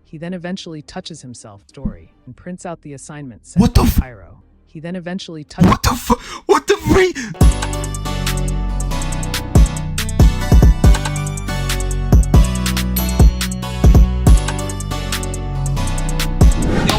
He then eventually touches himself story and prints out the assignment sent What the to Cairo. He then eventually touches What the fuck? What the freak?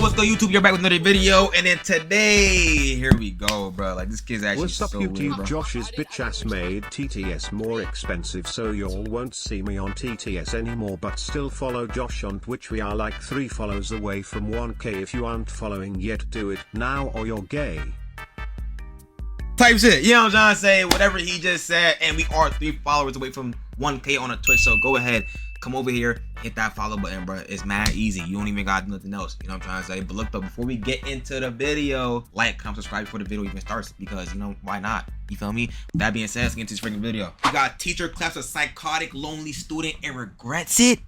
What's good, YouTube? You're back with another video, and then today, here we go, bro. Like, this kid's actually What's up, so YouTube? weird, bro. Josh's bitch ass made TTS more expensive, so y'all won't see me on TTS anymore, but still follow Josh on Twitch. We are like 3 follows away from 1K. If you aren't following yet, do it now or you're gay. Type shit, you know what I'm trying to say? Whatever he just said, and we are 3 followers away from 1K on a Twitch, so go ahead. Come over here, hit that follow button, bro. It's mad easy. You don't even gotta do nothing else. You know what I'm trying to say? But look, though, before we get into the video, like, comment, subscribe before the video even starts, because, you know, why not? You feel me? With that being said, let's get into this freaking video. We got teacher claps a psychotic, lonely student and regrets it.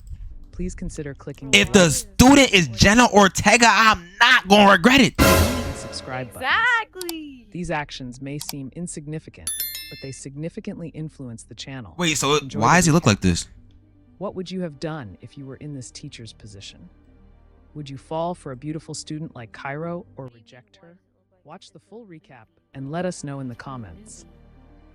Please consider clicking If the student is Jenna Ortega, I'm not gonna regret it. and subscribe buttons. Exactly. These actions may seem insignificant, but they significantly influence the channel. Wait, so Enjoy why the does he look recap. like this? What would you have done if you were in this teacher's position? Would you fall for a beautiful student like Cairo or reject her? Watch the full recap and let us know in the comments.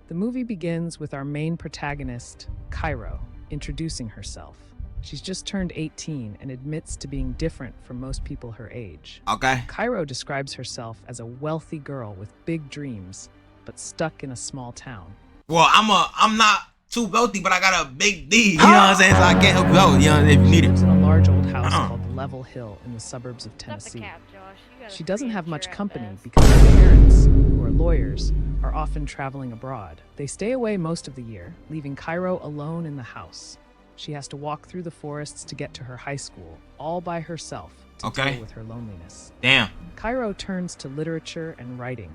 The movie begins with our main protagonist, Cairo, introducing herself. She's just turned 18 and admits to being different from most people her age. Okay. Cairo describes herself as a wealthy girl with big dreams, but stuck in a small town. Well, I'm not too wealthy, but I got a big D. You know what I'm saying? So I can't help you out, you know, if you need She it. lives in a large old house called Level Hill in the suburbs of Stop the Tennessee. cap, Josh. You got a She doesn't have screen much share at company best. because her parents, who are lawyers, are often traveling abroad. They stay away most of the year, leaving Cairo alone in the house. She has to walk through the forests to get to her high school, all by herself, to Okay. deal with her loneliness. Damn. Cairo turns to literature and writing.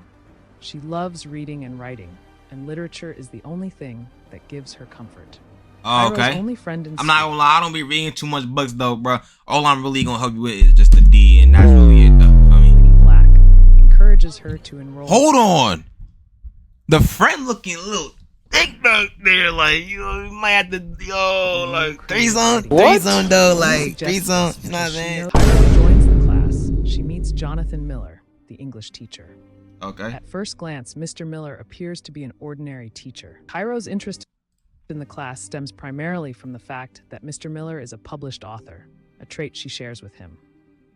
She loves reading and writing, and literature is the only thing that gives her comfort. Oh, Cairo's okay. only friend in I'm not school- gonna lie, I don't be reading too much books though, bro. All I'm really gonna help you with is just the D, and that's really it though. I mean, Winnie Black encourages her to enroll. hold on. The friend looking a little thick back there, like, you know, you might have to, yo, like, threesome though, like, threesome, you know what I'm saying? Cairo joins the class. She meets Jonathan Miller, the English teacher. Okay. At first glance, Mr. Miller appears to be an ordinary teacher. Cairo's interest in the class stems primarily from the fact that Mr. Miller is a published author, a trait she shares with him.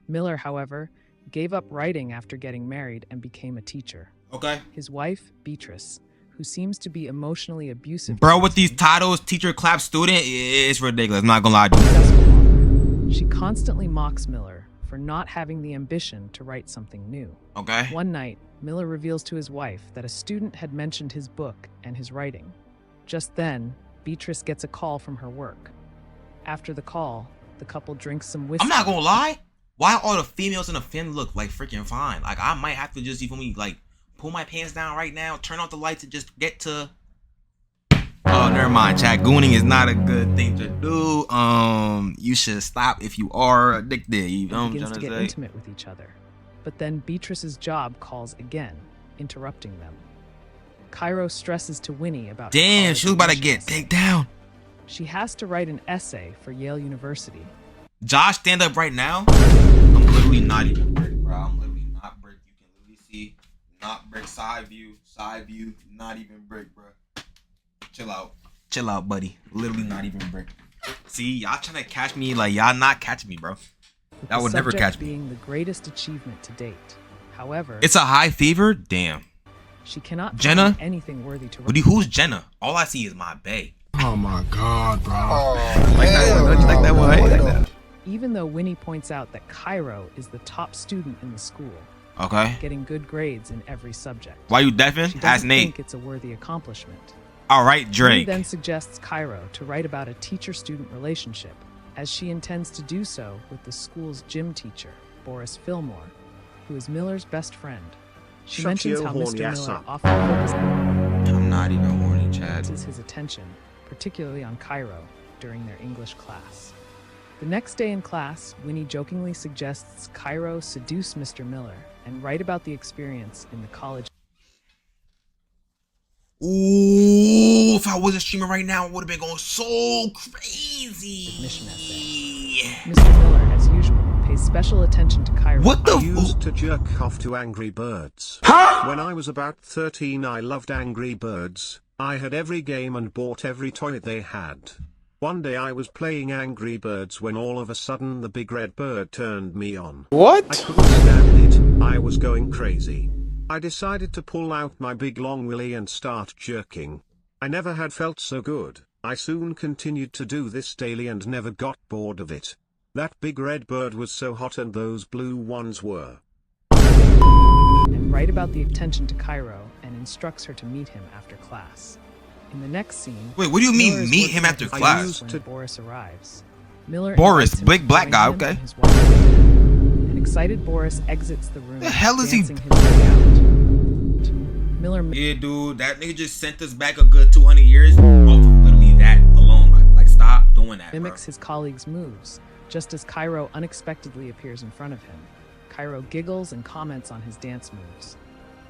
Miller, however, gave up writing after getting married and became a teacher. Okay. His wife, Beatrice, who seems to be emotionally abusive. Bro, towards with these him, titles, teacher, clap, student, it's ridiculous. I'm not gonna lie to you. successful author. She constantly mocks Miller for not having the ambition to write something new. Okay. One night, Miller reveals to his wife that a student had mentioned his book and his writing. Just then, Beatrice gets a call from her work. After the call, the couple drinks some whiskey. I'm not gonna lie. Why all the females in the film look like freaking fine? Like, I might have to just, you feel me, like, pull my pants down right now, turn off the lights, and just get to. Oh, never mind. Chat, gooning is not a good thing to do. You should stop if you are addicted. You know what I'm begins trying to to get say? intimate with each other. But then Beatrice's job calls again, interrupting them. Cairo stresses to Winnie about her Damn, college she was about to get admissions. taken down. She has to write an essay for Yale University. Josh, stand up right now. I'm literally not even brick, bro. I'm literally not brick. You can literally see, not brick. Side view, not even brick, bro. Chill out, buddy. Literally not even brick. See, y'all trying to catch me, like, y'all not catching me, bro. With That the would never subject catch me. being the greatest achievement to date. However, It's a high fever. Damn. she cannot Jenna? find anything worthy to But write. who's Jenna? All I see is my bae. Oh my god, bro. Like that one. Don't you like that one? I like that. Even though Winnie points out that Cairo is the top student in the school, Okay. getting good grades in every subject. Why you deafin? She Ask doesn't Nate. think it's a worthy accomplishment. All right, Winnie Drake. then suggests Cairo to write about a teacher-student relationship, as she intends to do so with the school's gym teacher, Boris Fillmore, who is Miller's best friend. She Shut mentions your how horny Mr. ass Miller up. often I'm not even horny, Chad. focuses his attention, particularly on Cairo, during their English class. The next day in class, Winnie jokingly suggests Cairo seduce Mr. Miller and write about the experience in the college Ooh, if I wasn't streaming right now, it would have been going so crazy. admission essay. Mr. Miller, as usual, pays special attention to Cairo. What the I used to jerk off to Angry Birds. When I was about 13, I loved Angry Birds. I had every game and bought every toy they had. One day I was playing Angry Birds when all of a sudden the big red bird turned me on. What? I couldn't stand it. I was going crazy. I decided to pull out my big long willy and start jerking. I never had felt so good. I soon continued to do this daily and never got bored of it. That big red bird was so hot and those blue ones were. And write about the attention to Cairo and instructs her to meet him after class. In the next scene, Wait, what do you Miller mean is meet working him at after his class? office when Boris arrives. Miller Boris, invites him big to black join guy, him okay. and his wife for dinner. An excited Boris exits the room, The hell is he- dancing his way out. Miller Yeah, dude, that nigga just sent us back a good 200 years. Oh, literally that alone. Like stop doing that, mimics bro. his colleague's moves, just as Cairo unexpectedly appears in front of him. Cairo giggles and comments on his dance moves.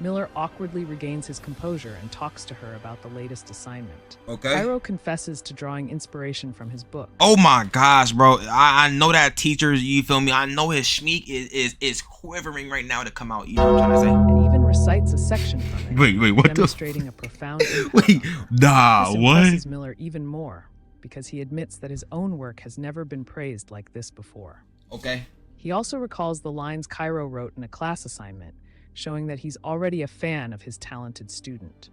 Miller awkwardly regains his composure and talks to her about the latest assignment. Okay. Cairo confesses to drawing inspiration from his book. Oh my gosh, bro. I know that teacher, you feel me? I know his schmeek is quivering right now to come out. You know what I'm trying to say? And even recites a section from it, Wait, what the demonstrating a profound impact Wait, on her. nah, This what? impresses Miller even more because he admits that his own work has never been praised like this before. Okay. He also recalls the lines Cairo wrote in a class assignment, showing that he's already a fan of his talented student.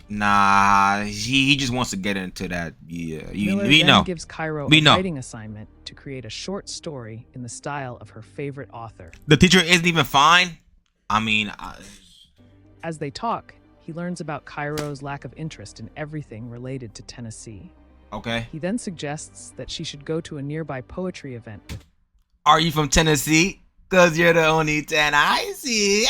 Nah, he just wants to get into that. Yeah, Miller we then know. gives Cairo We a know. writing assignment to create a short story in the style of her favorite author. The teacher isn't even fine. I mean, As they talk, he learns about Cairo's lack of interest in everything related to Tennessee. okay. He then suggests that she should go to a nearby poetry event with Are you from Tennessee? Cause you're the only 10 I see.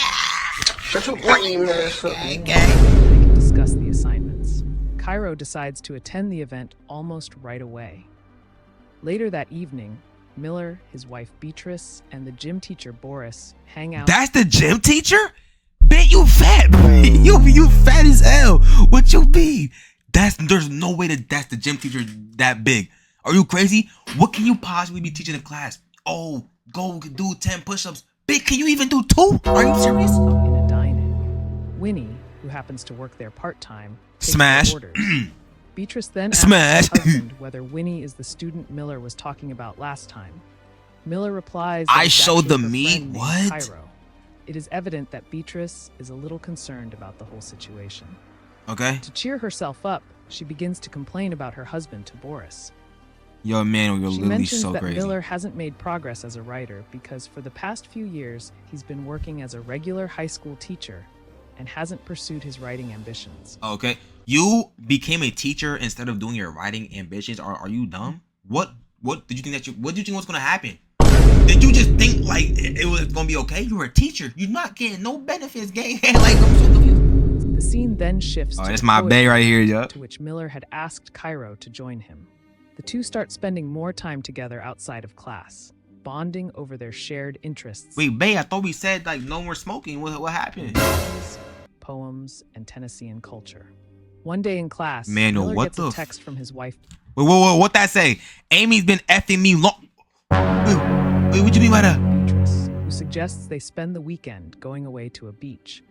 Shut your lame ass up. Okay. they can discuss the assignments. Cairo decides to attend the event almost right away. Later that evening, Miller, his wife Beatrice, and the gym teacher Boris hang out. That's the gym teacher? Bet you fat. you fat as hell. What you mean? There's no way that's the gym teacher that big. Are you crazy? What can you possibly be teaching in class? Oh, go do 10 push-ups. Big, can you even do 2? Are you serious? In a dine-in. Winnie, who happens to work there part-time, takes Smash. the orders. Beatrice then Smash. asks her husband whether Winnie is the student Miller was talking about last time. Miller replies, that I it's showed actually the her meat? friend named What? Cairo. It is evident that Beatrice is a little concerned about the whole situation. Okay. To cheer herself up, she begins to complain about her husband to Boris. Yo, man, you're She literally mentions so that crazy. Miller hasn't made progress as a writer because for the past few years, he's been working as a regular high school teacher and hasn't pursued his writing ambitions. Okay. You became a teacher instead of doing your writing ambitions. Are you dumb? What did you think what did you think was gonna happen? Did you just think like it was gonna be okay? You were a teacher. You're not getting no benefits, gang. Like I'm so confused. The scene then shifts Oh, to that's the my poetry bae right here, yo. to which Miller had asked Cairo to join him. The two start spending more time together outside of class, bonding over their shared interests. Wait, bae, I thought we said like no more smoking. What happened? Poems, and Tennessean culture. One day in class, Manuel, Miller what gets the a f- text from his wife, Wait, what that say? Amy's been effing me long. Wait, what you mean by that? Beatrice, who suggests they spend the weekend going away to a beach.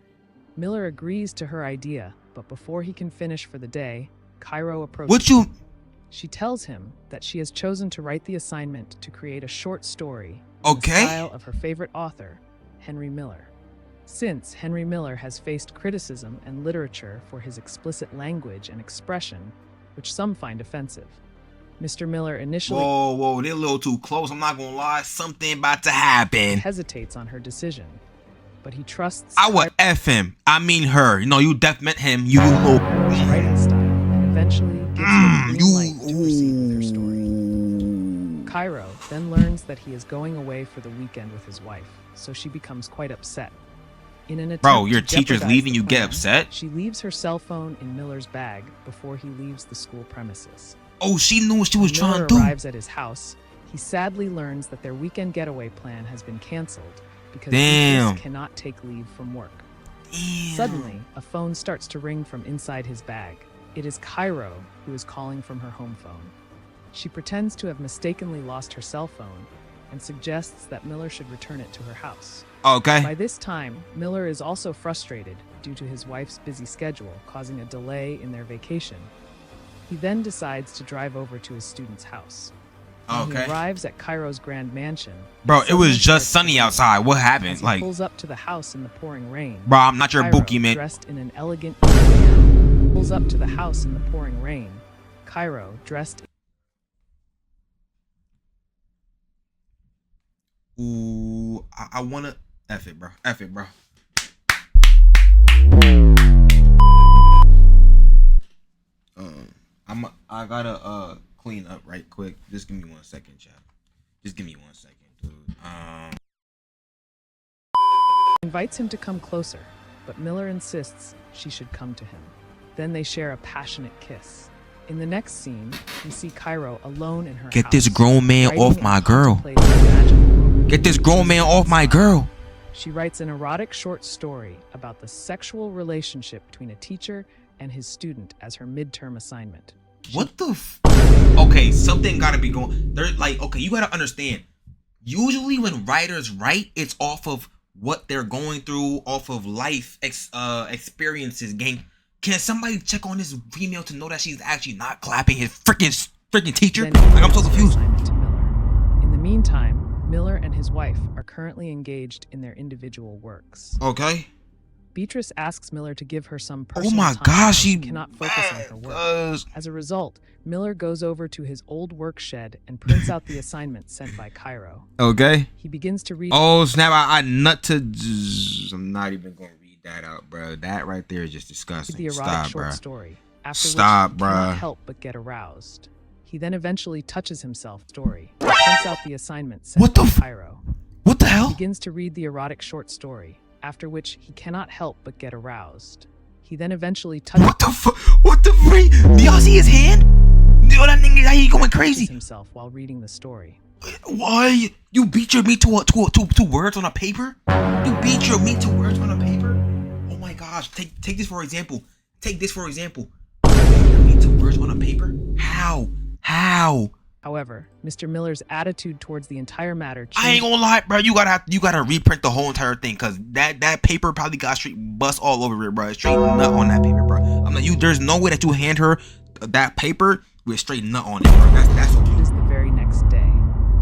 Miller agrees to her idea, but before he can finish for the day, Cairo approaches. What you? She tells him that she has chosen to write the assignment to create a short story in the Okay. style of her favorite author, Henry Miller. Since Henry Miller has faced criticism and literature for his explicit language and expression, which some find offensive. Mr. Miller initially Whoa, they're a little too close. I'm not gonna lie. Something about to happen. hesitates on her decision, but he trusts I would F him. I mean her. You know, you def meant him. You little. Cairo's writing style and eventually gives her the green light to proceed with her story. Cairo then learns that he is going away for the weekend with his wife, so she becomes quite upset. In an attempt Bro, your to teacher's jeopardize leaving, the you get plan, upset? She leaves her cell phone in Miller's bag before he leaves the school premises. Oh, she knew what she was When trying Miller to do. arrives at his house, he sadly learns that their weekend getaway plan has been canceled because Damn. Beatrice cannot take leave from work. Damn. Suddenly, a phone starts to ring from inside his bag. It is Cairo who is calling from her home phone. She pretends to have mistakenly lost her cell phone and suggests that Miller should return it to her house. Okay. By this time, Miller is also frustrated due to his wife's busy schedule, causing a delay in their vacation. He then decides to drive over to his student's house. When he arrives at Cairo's grand mansion, Bro, it was just sunny outside. What happened? as he Like, pulls up to the house in the pouring rain. bro, I'm not your Cairo, bookie, man. dressed in an elegant gown, pulls up to the house in the pouring rain. Cairo, dressed Ooh, I wanna F it, bro. F it, bro. I gotta clean up right quick. Just give me 1 second, chat. Just give me 1 second, dude. invites him to come closer, but Miller insists she should come to him. Then they share a passionate kiss. In the next scene, we see Cairo alone in her Get house, this grown man writing off and my girl. contemplating the magical moment Get this grown man off my girl. She writes an erotic short story about the sexual relationship between a teacher and his student as her midterm assignment. What the Okay, something gotta be going. They're like, okay, you gotta understand. Usually when writers write, it's off of what they're going through, off of life experiences. Gang, can somebody check on this female to know that she's actually not clapping his freaking teacher? Then Like, I'm so he gives her confused. assignment to Miller. In the meantime, Miller and his wife are currently engaged in their individual works. Okay. Beatrice asks Miller to give her some Oh personal my time gosh, as she cannot focus on her work. As a result, Miller goes over to his old work shed and prints out the assignment sent by Cairo. Okay. He begins to read. Oh snap! I nut to. I'm not even gonna read that out, bro. That right there is just disgusting. The erotic Stop, short bro. story, after Stop, which he cannot bruh. help but get aroused. He then eventually touches himself. Story prints out the assignment sent What the by f- Cairo. What the He hell? begins to read the erotic short story, after which he cannot help but get aroused. He then eventually touches What the fuck? What the freak? Do y'all see his hand? Yo, that nigga, he going crazy. himself while reading the story. Why? You beat your meat to words on a paper? You beat your meat to words on a paper? Oh my gosh! Take this for example. Take this for example. You beat your meat to words on a paper? How? How? However, Mr. Miller's attitude towards the entire matter I ain't changed. gonna lie, bro. You gotta reprint the whole entire thing, cause that paper probably got straight bust all over it, bro. Straight nut on that paper, bro. I'm like, there's no way that you hand her that paper with straight nut on it, bro. That's okay. It is the very next day.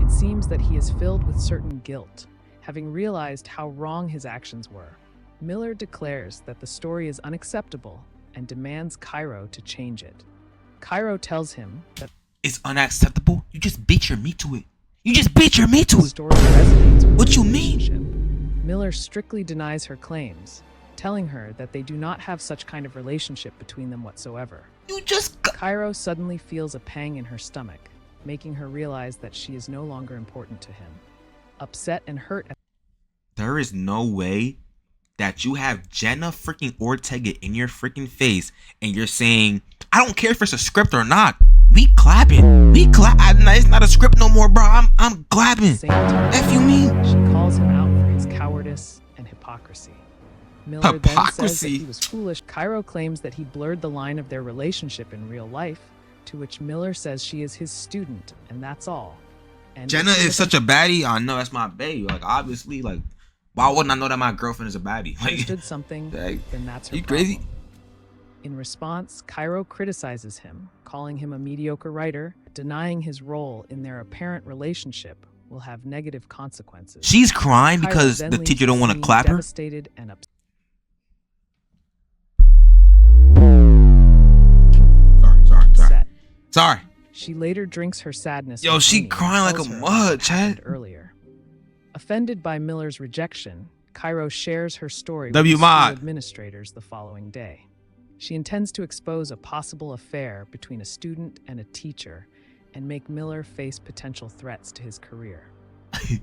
It seems that he is filled with certain guilt, having realized how wrong his actions were. Miller declares that the story is unacceptable and demands Cairo to change it. Cairo tells him that It's unacceptable. You just beat your meat to it. You just beat your meat to the it. story resonates with What their you mean? relationship. Miller strictly denies her claims, telling her that they do not have such kind of relationship between them whatsoever. You just. Cairo suddenly feels a pang in her stomach, making her realize that she is no longer important to him. Upset and hurt at There is no way that you have Jenna freaking Ortega in your freaking face and you're saying, I don't care if it's a script or not. We clapping. We clap. It's not a script no more, bro. I'm clapping. the same time, F you mean? she calls him out for his cowardice and hypocrisy. Miller then says that Hypocrisy? he was foolish. Cairo claims that he blurred the line of their relationship in real life, to which Miller says she is his student, and that's all. And Jenna is such a baddie. I know that's my babe. Like, obviously, like, why wouldn't I know that my girlfriend is a baddie? Like, understood something, like, then that's her you problem. crazy? In response, Cairo criticizes him, calling him a mediocre writer, denying his role in their apparent relationship will have negative consequences. She's crying Cairo because then the leaves teacher don't want to scene clap her. devastated and upset. Sorry. She later drinks her sadness. Yo, with she Amy and crying like tells a her mud, what happened Chad. earlier. Offended by Miller's rejection, Cairo shares her story with W the school mod. administrators the following day. She intends to expose a possible affair between a student and a teacher and make Miller face potential threats to his career.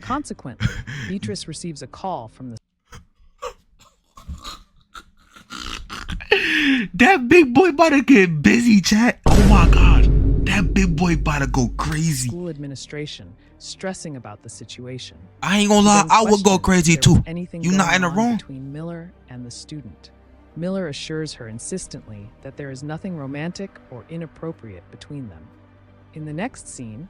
Consequently, Beatrice receives a call from the That big boy about to get busy, chat. Oh my god. That big boy about to go crazy. school administration, stressing about the situation. I ain't gonna She lie, then I would go questions crazy if there was too. anything You not going in the on wrong. between Miller and the student. Miller assures her insistently that there is nothing romantic or inappropriate between them. In the next scene,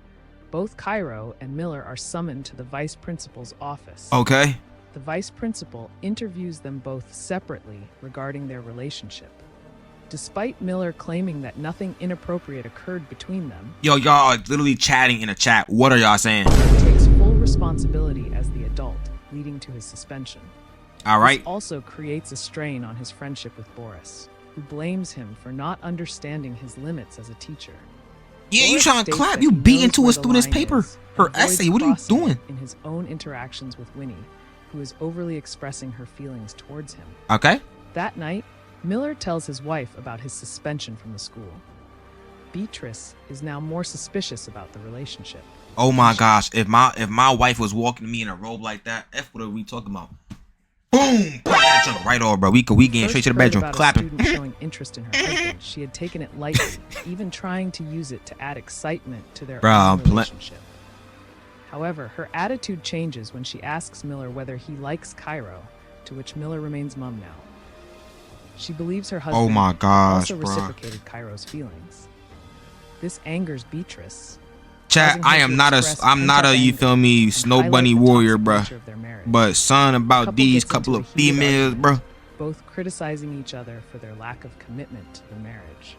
Both Cairo and Miller are summoned to the vice principal's office. Okay. The vice principal interviews them both separately regarding their relationship. Despite Miller claiming that nothing inappropriate occurred between them, Yo, y'all are literally chatting in a chat. What are y'all saying? he takes full responsibility as the adult, leading to his suspension. All right. This also creates a strain on his friendship with Boris, who blames him for not understanding his limits as a teacher. Yeah, you Boris trying to states clap? that You he beat knows into where a the student's line paper, is her and avoids essay. What are you crossing it doing? in his own interactions with Winnie, who is overly expressing her feelings towards him. Okay. That night, Miller tells his wife about his suspension from the school. Beatrice is now more suspicious about the relationship. Oh my gosh, if my wife was walking to me in a robe like that, what are we talking about? Boom! Put that junk right off, bro. We getting straight to the bedroom, clapping. A student showing interest in her husband, she had taken it lightly, even trying to use it to add excitement to their own relationship. However, her attitude changes when she asks Miller whether he likes Cairo, to which Miller remains mum now. She believes her husband Oh my gosh, also bro. reciprocated Cairo's feelings. This angers Beatrice. Chat, causing her I'm to not express a you pent-up feel me, anger snow and bunny highlight the warrior, toxic bro. nature of their marriage. But son, The about couple these gets couple into of a heated females, argument, bro. both criticizing each other for their lack of commitment to the marriage.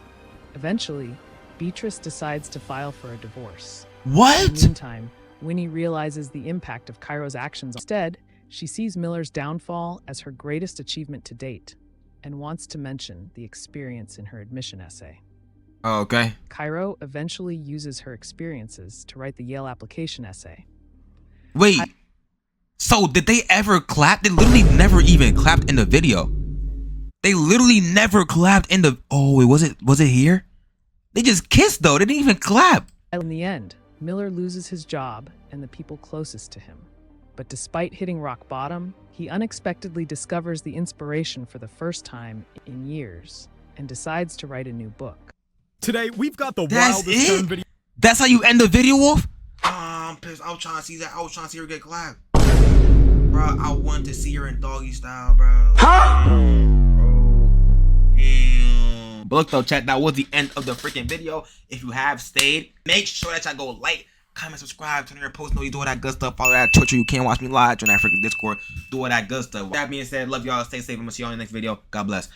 Eventually, Beatrice decides to file for a divorce. In the What? meantime, Winnie realizes the impact of Cairo's actions. Instead, she sees Miller's downfall as her greatest achievement to date and wants to mention the experience in her admission essay. Okay. Cairo eventually uses her experiences to write the Yale application essay. Wait. So did they ever clap? They literally never even clapped in the video. They literally never clapped in the. Oh, wait, was it here? They just kissed though. They didn't even clap. In the end, Miller loses his job and the people closest to him. But despite hitting rock bottom, he unexpectedly discovers the inspiration for the first time in years and decides to write a new book. Today, we've got the That's wildest turn it. video. That's how you end the video off. I'm pissed. I was trying to see that. I was trying to see her get clapped. Bro, I wanted to see her in doggy style, bro. Damn. But look though, chat, that was the end of the freaking video. If you have stayed, make sure that y'all go like, comment, subscribe, turn on your post notifications, do all that good stuff. Follow that Twitch, you can't watch me live, join that freaking Discord, do all that good stuff. With that being said, love y'all, stay safe, I'm gonna see y'all in the next video. God bless.